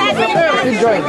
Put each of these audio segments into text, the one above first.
Keep going.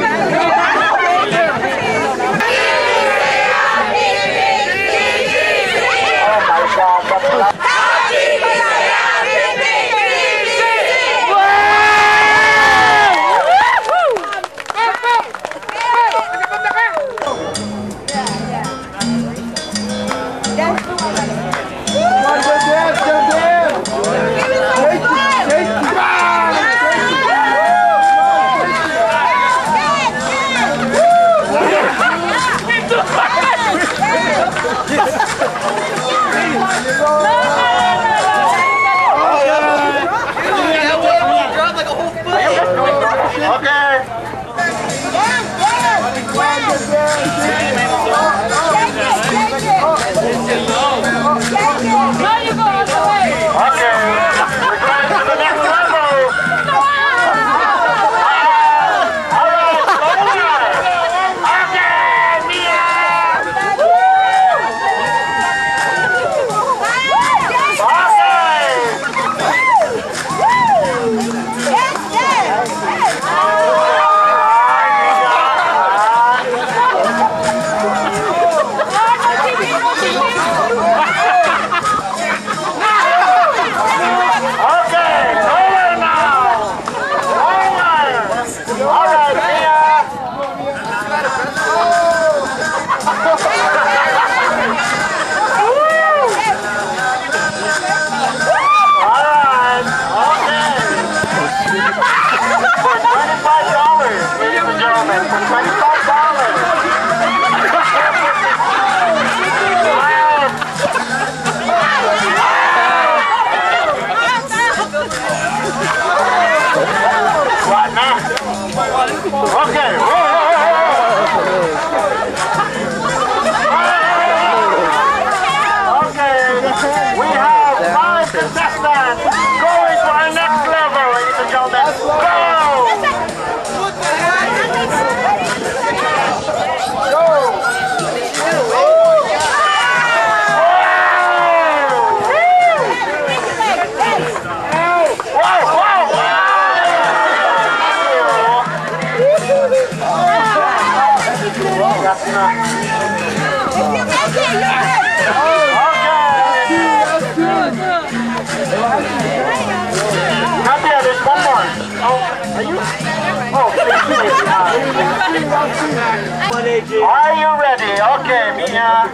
Are you ready? Okay, Mia,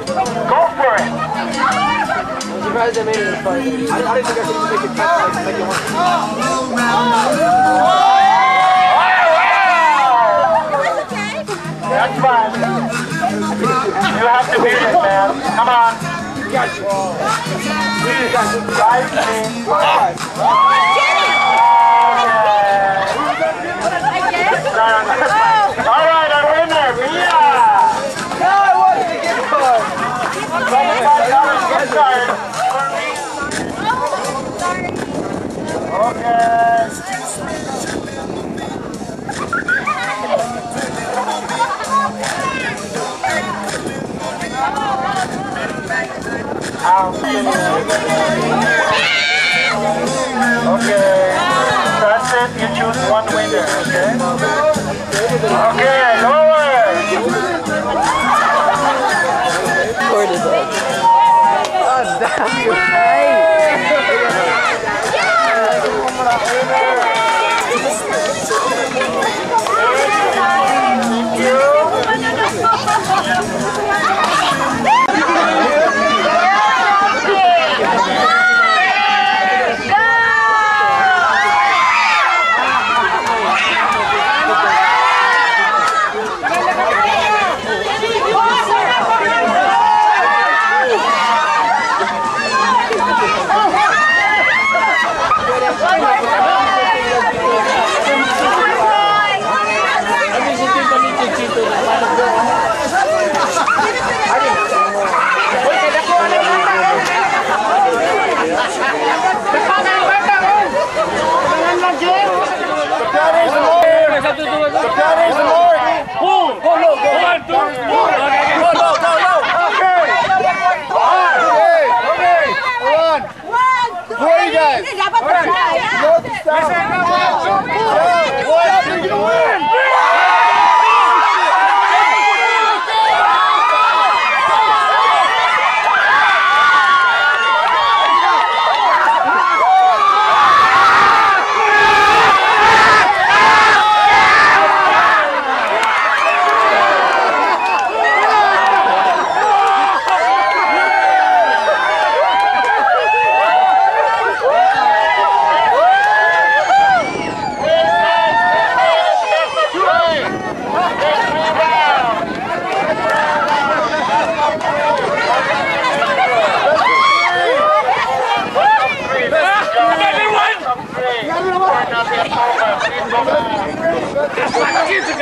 go for it. I'm surprised I made it this far. I didn't think I could make it past like you want. That's fine. You have to beat it, man. Come on. Right, all right, our winner, Mia. No, I wanted to get far. $25 gift card for me. Okay. Okay. That's it. You choose one winner. Okay. Okay. Lower. Where is it? Oh, damn, you're right.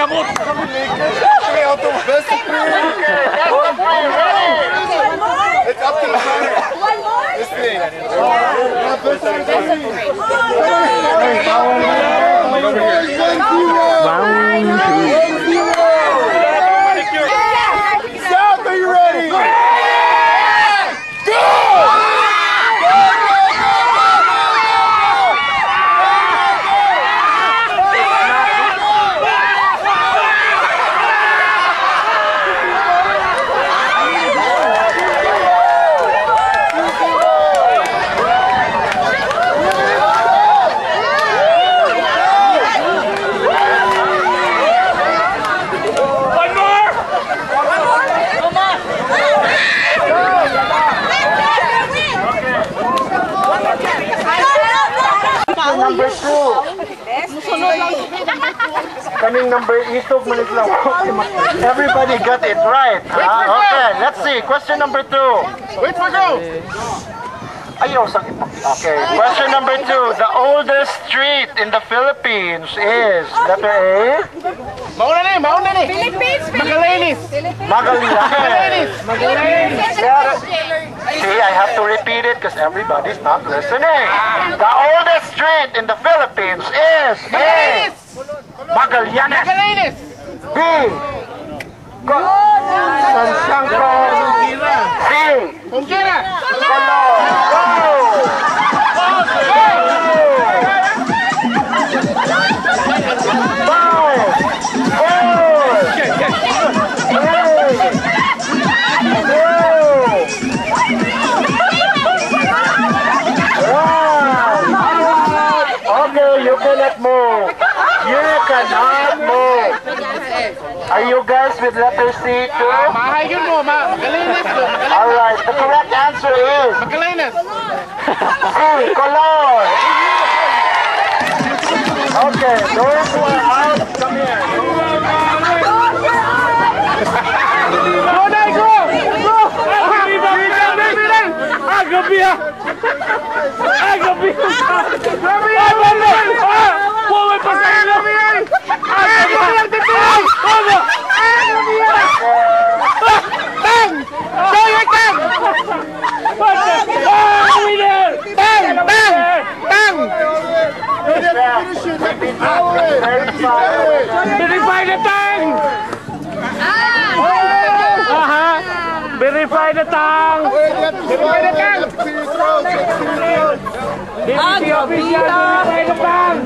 Gamot! It's up to the planet. One more? This thing. South, are you ready? Go! Number 2. Kaming number isog mo lang. Everybody got it right. Okay, let's see. Question number 2. Wait for go. Ayaw sa Okay. Question number 2. The oldest street in the Philippines is letter A. Mauna ni. Philippines! Magallanes. Magallanes. Magallanes. See, I have to repeat it because everybody's not listening. The oldest street in the Philippines is A. Magallanes. Magallanes. B. Sansangko. C. Conquera. Colon. Go! You cannot move. You cannot move. Are you guys with letter C too? Mahay yun mo, Magallanes. Alright, the correct answer is Magallanes. C. Colon. Okay, those who are out, come here. Go, Dai, go! Go! Agabi ha! Agabi! Agabi! Huwag pa sa ilo! Agabi! Agabi! Bang! Show your tongue! Winner! Bang! Bang! Bang! Verify the tongue! Verify the tongue! Verify the tongue! BBC official, verify the tongue!